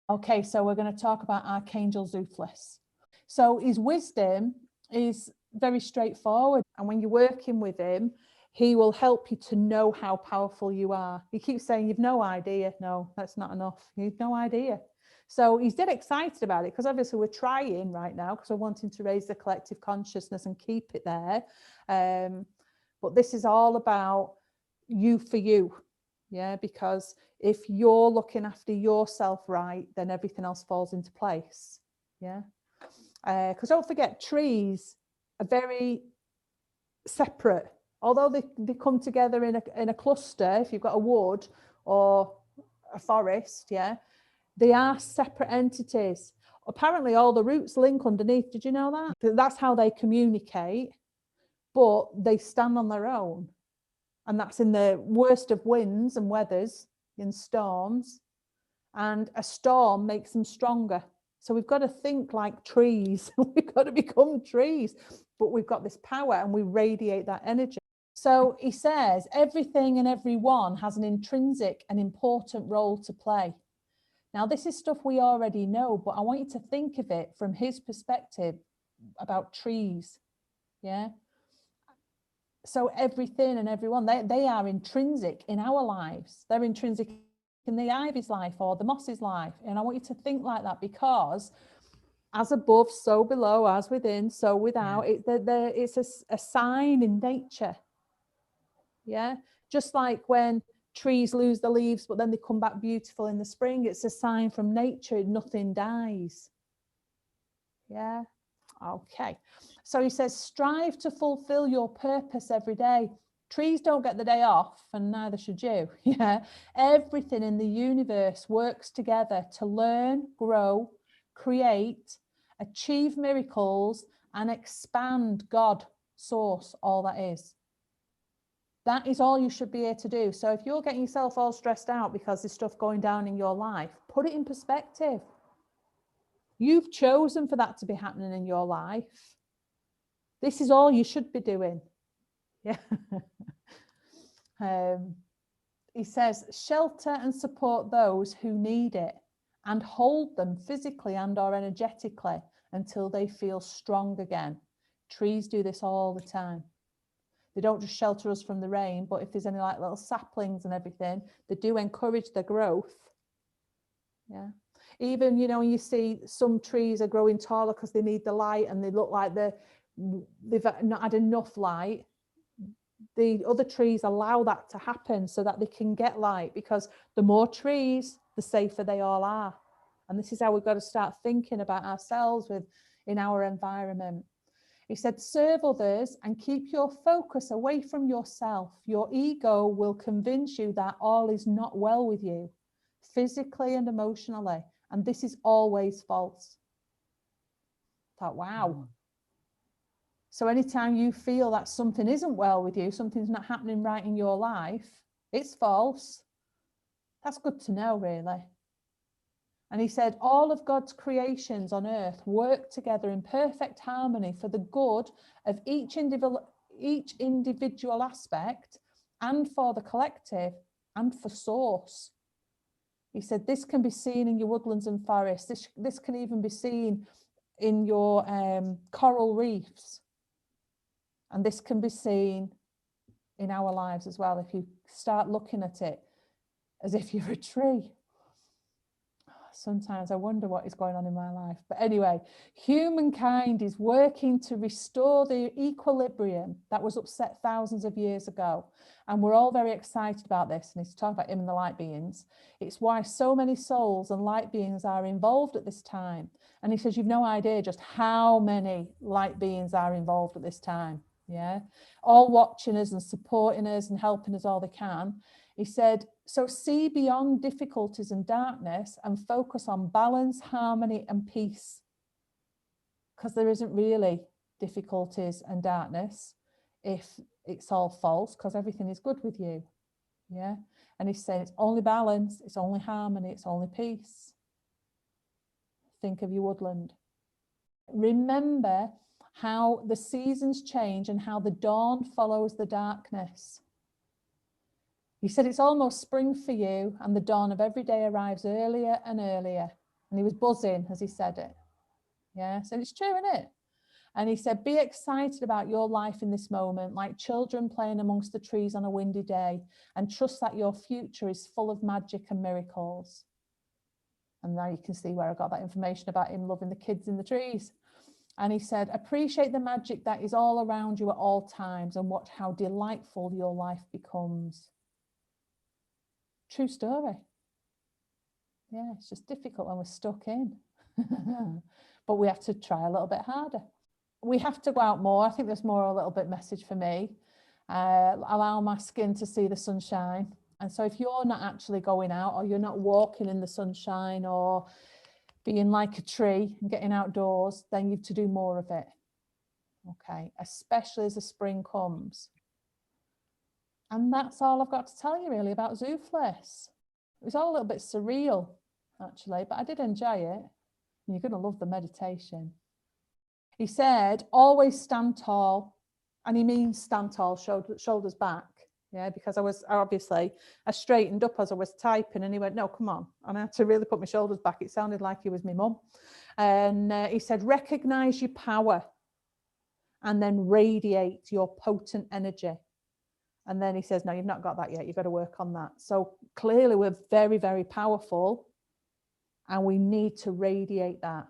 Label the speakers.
Speaker 1: Okay, so we're going to talk about Archangel Zuphlus. So his wisdom is very straightforward, and when you're working with him, he will help you to know how powerful you are. He keeps saying, you've no idea. No, that's not enough. You've no idea. So he's dead excited about it, because obviously we're trying right now, because we're wanting to raise the collective consciousness and keep it there. But this is all about you for you. Yeah, because if you're looking after yourself right, then everything else falls into place. Yeah, because don't forget, trees are very separate. Although they come together in a cluster, if you've got a wood or a forest, yeah, they are separate entities. Apparently all the roots link underneath. Did you know that? That's how they communicate, but they stand on their own. And that's in the worst of winds and weathers, in storms. And a storm makes them stronger. So we've got to think like trees. We've got to become trees. But we've got this power and we radiate that energy. So he says everything and everyone has an intrinsic and important role to play. Now, this is stuff we already know, but I want you to think of it from his perspective about trees. Yeah. So everything and everyone, they are intrinsic in our lives. They're intrinsic in the ivy's life or the moss's life. And I want you to think like that, because as above, so below, as within, so without. Yeah. It's a sign in nature. Yeah. Just like when trees lose the leaves, but then they come back beautiful in the spring. It's a sign from nature. Nothing dies. Yeah. Okay. So he says, strive to fulfill your purpose every day. Trees don't get the day off, and neither should you. Yeah. Everything in the universe works together to learn, grow, create, achieve miracles, and expand God, source, all that is. That is all you should be here to do. So if you're getting yourself all stressed out because there's stuff going down in your life, put it in perspective. You've chosen for that to be happening in your life. This is all you should be doing. Yeah. He says, shelter and support those who need it and hold them physically and or energetically until they feel strong again. Trees do this all the time. They don't just shelter us from the rain, but if there's any like little saplings and everything, they do encourage the growth. Yeah. Even, you know, you see some trees are growing taller because they need the light and they look like they've not had enough light. The other trees allow that to happen so that they can get light, because the more trees, the safer they all are. And this is how we've got to start thinking about ourselves in our environment. He said, serve others and keep your focus away from yourself. Your ego will convince you that all is not well with you, physically and emotionally. And this is always false. I thought, wow. So anytime you feel that something isn't well with you, something's not happening right in your life, it's false. That's good to know, really. And he said, all of God's creations on earth work together in perfect harmony for the good of each individual aspect, and for the collective, and for source. He said, this can be seen in your woodlands and forests. This can even be seen in your coral reefs. And this can be seen in our lives as well, if you start looking at it as if you're a tree. Sometimes I wonder what is going on in my life. But anyway, humankind is working to restore the equilibrium that was upset thousands of years ago. And we're all very excited about this. And he's talking about him and the light beings. It's why so many souls and light beings are involved at this time. And he says, you've no idea just how many light beings are involved at this time. Yeah, all watching us and supporting us and helping us all they can. He said, so see beyond difficulties and darkness and focus on balance, harmony and peace. Because there isn't really difficulties and darkness if it's all false, because everything is good with you. Yeah. And he's saying it's only balance, it's only harmony, it's only peace. Think of your woodland. Remember how the seasons change and how the dawn follows the darkness. He said it's almost spring for you, and the dawn of every day arrives earlier and earlier. And he was buzzing as he said it. Yeah, so it's true, isn't it? And he said, be excited about your life in this moment, like children playing amongst the trees on a windy day, and trust that your future is full of magic and miracles. And now you can see where I got that information about him loving the kids in the trees. And he said, appreciate the magic that is all around you at all times and watch how delightful your life becomes. True story. Yeah, it's just difficult when we're stuck in. But we have to try a little bit harder. We have to go out more. I think there's more a little bit message for me. Allow my skin to see the sunshine. And so if you're not actually going out, or you're not walking in the sunshine, or being like a tree and getting outdoors, then you have to do more of it. Okay, especially as the spring comes. And that's all I've got to tell you really about Zuphlus. It was all a little bit surreal, actually, but I did enjoy it. And you're going to love the meditation. He said, always stand tall. And he means stand tall, shoulders back. Yeah, because I straightened up as I was typing, and he went, no, come on. And I had to really put my shoulders back. It sounded like he was my mum. And he said, recognize your power and then radiate your potent energy. And then he says, no, you've not got that yet. You've got to work on that. So clearly we're very, very powerful, and we need to radiate that.